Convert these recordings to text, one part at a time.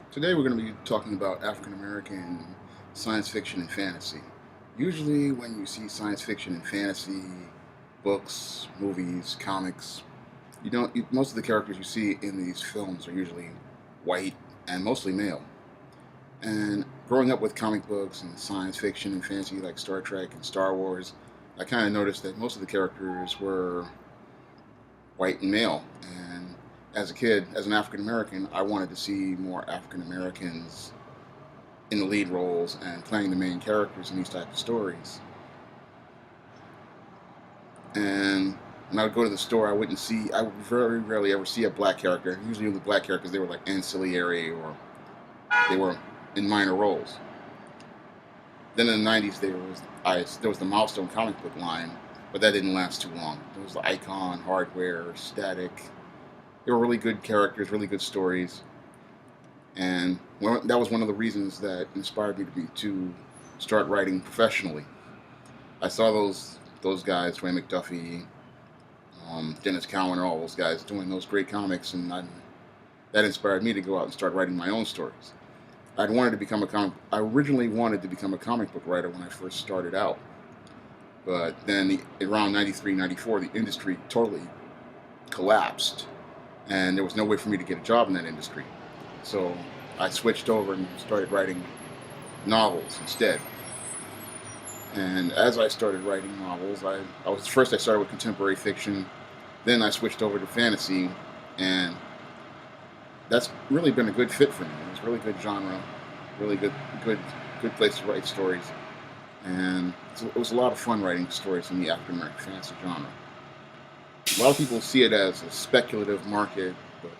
Today we're going to be talking about African American science fiction and fantasy. Usually, when you see science fiction and fantasy books, movies, comics, most of the characters you see in these films are usually white and mostly male. And growing up with comic books and science fiction and fantasy like Star Trek and Star Wars, I kind of noticed that most of the characters were white and male. And as a kid, as an African American, I wanted to see more African Americans in the lead roles and playing the main characters in these types of stories. And when I would go to the store, I would very rarely ever see a black character. Usually the black characters, they were like ancillary or they were in minor roles. Then in the 90s, there was the Milestone comic book line, but that didn't last too long. There was the Icon, Hardware, Static. They were really good characters, really good stories. And that was one of the reasons that inspired me to start writing professionally. I saw those guys, Ray McDuffie, Dennis Cowan, and all those guys doing those great comics, and that inspired me to go out and start writing my own stories. I originally wanted to become a comic book writer when I first started out, but then around 93, 94, the industry totally collapsed, and there was no way for me to get a job in that industry. So I switched over and started writing novels instead. And as I started writing novels, I started with contemporary fiction, then I switched over to fantasy, and that's really been a good fit for me. It's a really good genre, really good place to write stories, and it was a lot of fun writing stories in the African American fantasy genre. A lot of people see it as a speculative market, but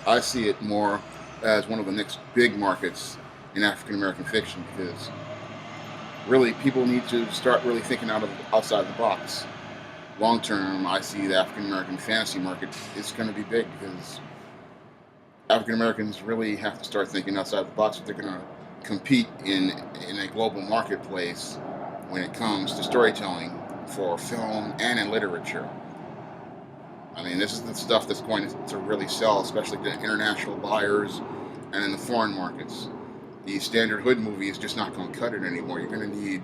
I see it more as one of the next big markets in African American fiction because really people need to start really thinking outside the box. Long term, I see the African American fantasy market is going to be big because African Americans really have to start thinking outside the box if they're going to compete in a global marketplace when it comes to storytelling for film and in literature. I mean, this is the stuff that's going to really sell, especially to international buyers and in the foreign markets. The standard hood movie is just not going to cut it anymore. You're going to need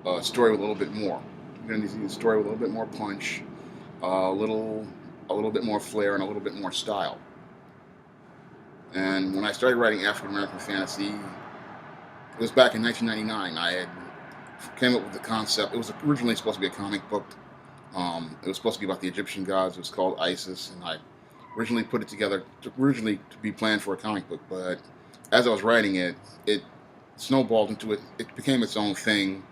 a story with a little bit more. You're going to need a story with a little bit more punch, a little bit more flair, and a little bit more style. And when I started writing African American fantasy, it was back in 1999. Came up with the concept. It was originally supposed to be a comic book. It was supposed to be about the Egyptian gods. It was called Isis, and I originally put it together originally to be planned for a comic book. But as I was writing it, it snowballed into it. It became its own thing,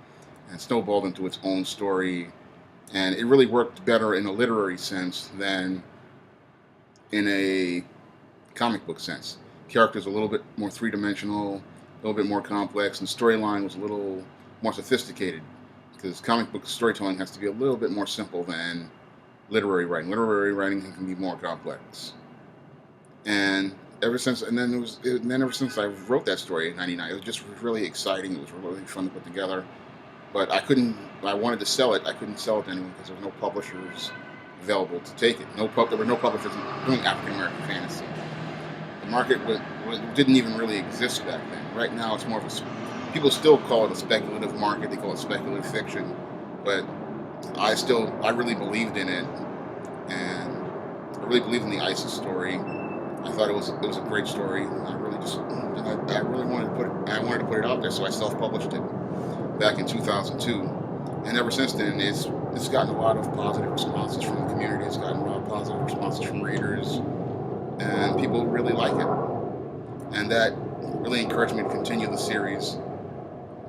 and snowballed into its own story. And it really worked better in a literary sense than in a comic book sense. Characters a little bit more three-dimensional, a little bit more complex, and storyline was a little more sophisticated because comic book storytelling has to be a little bit more simple than literary writing. Literary writing can be more complex. And ever since I wrote that story in '99, it was just really exciting. It was really fun to put together. But I wanted to sell it. I couldn't sell it to anyone because there were no publishers available to take it. There were no publishers doing African American fantasy. The market didn't even really exist back then. Right now, it's more of people still call it a speculative market. They call it speculative fiction, but I really believed in it, and I really believed in the ISIS story. I thought it was a great story. And I really wanted to put it out there, so I self-published it back in 2002. And ever since then, it's gotten a lot of positive responses from the community. It's gotten a lot of positive responses from readers, and people really like it. And that really encouraged me to continue the series.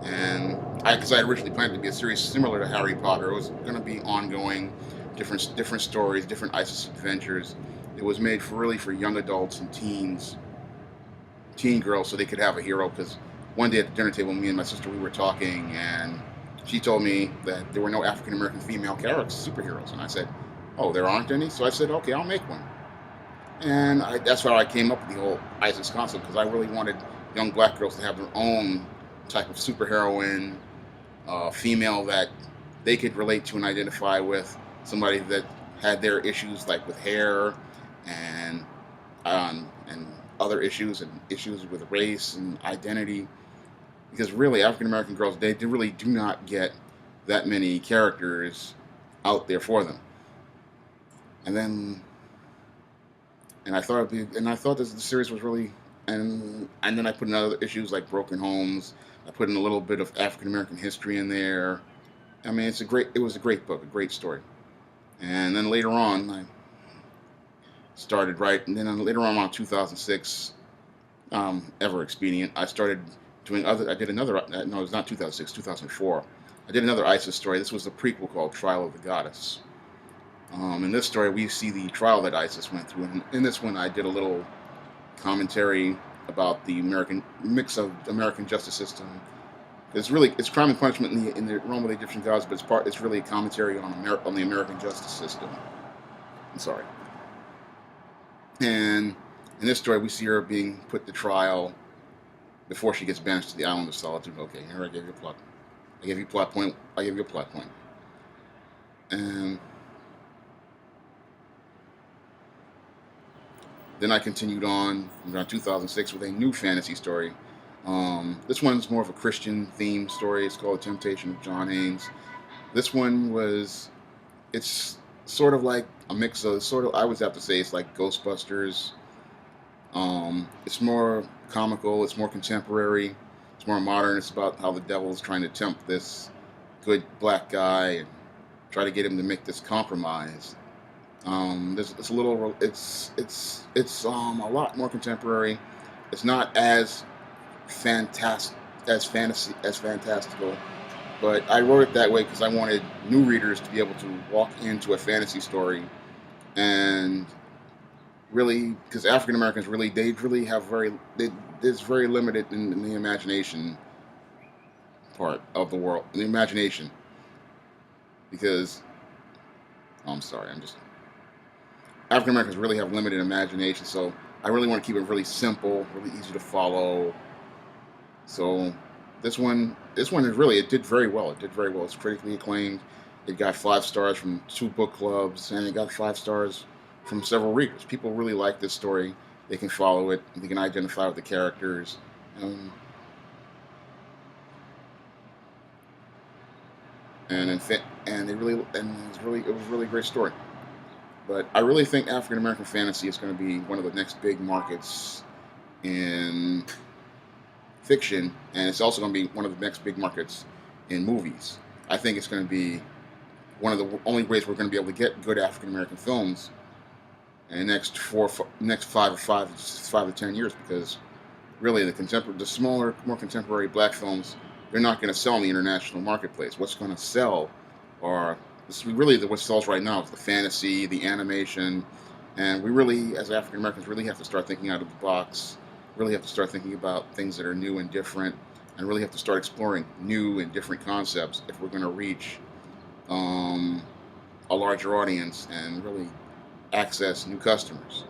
And because I originally planned it to be a series similar to Harry Potter, it was going to be ongoing, different stories, different ISIS adventures. It was made for young adults and teen girls, so they could have a hero. Because one day at the dinner table, me and my sister, we were talking, and she told me that there were no African American female superheroes, and I said, "Oh, there aren't any." So I said, "Okay, I'll make one." And that's how I came up with the whole ISIS concept, because I really wanted young black girls to have their own type of superheroine, female that they could relate to and identify with, somebody that had their issues like with hair and other issues and issues with race and identity, because really African American girls, they really do not get that many characters out there for them. And then and I thought this the series was really, and then I put in other issues like broken homes. I put in a little bit of African American history in there. I mean, it was a great book, a great story. And then later on, I started and then later on around 2006, ever expedient, I started doing other. I did another. No, it was not 2006, 2004. I did another ISIS story. This was the prequel called Trial of the Goddess. In this story, we see the trial that ISIS went through. And in this one, I did a little commentary about the mix of American justice system. It's crime and punishment in the realm of the Egyptian gods, but it's really a commentary on the American justice system. I'm sorry. And in this story, we see her being put to trial before she gets banished to the island of solitude. Okay, here I gave you a plot. I gave you a plot point. And then I continued on around 2006 with a new fantasy story. This one's more of a Christian themed story. It's called The Temptation of John Haynes. This one it's sort of like a mix of, I would have to say it's like Ghostbusters. It's more comical, it's more contemporary, it's more modern. It's about how the devil is trying to tempt this good black guy and try to get him to make this compromise. It's a little, it's a lot more contemporary. It's not as fantastical, but I wrote it that way because I wanted new readers to be able to walk into a fantasy story and really, because African Americans it's very limited in the imagination part of the world, the imagination, because African Americans really have limited imagination, so I really want to keep it really simple, really easy to follow. So this one it did very well. It's critically acclaimed. It got 5 stars from 2 book clubs, and it got 5 stars from several readers. People really like this story. They can follow it. They can identify with the characters. It was really a great story. But I really think African American fantasy is going to be one of the next big markets in fiction, and it's also going to be one of the next big markets in movies. I think it's going to be one of the only ways we're going to be able to get good African American films in the next 5 to 10 years, because really the smaller, more contemporary black films, they're not going to sell in the international marketplace. What's going to sell what sells right now is the fantasy, the animation, and we really, as African Americans, really have to start thinking out of the box. Really have to start thinking about things that are new and different, and really have to start exploring new and different concepts if we're going to reach a larger audience and really access new customers.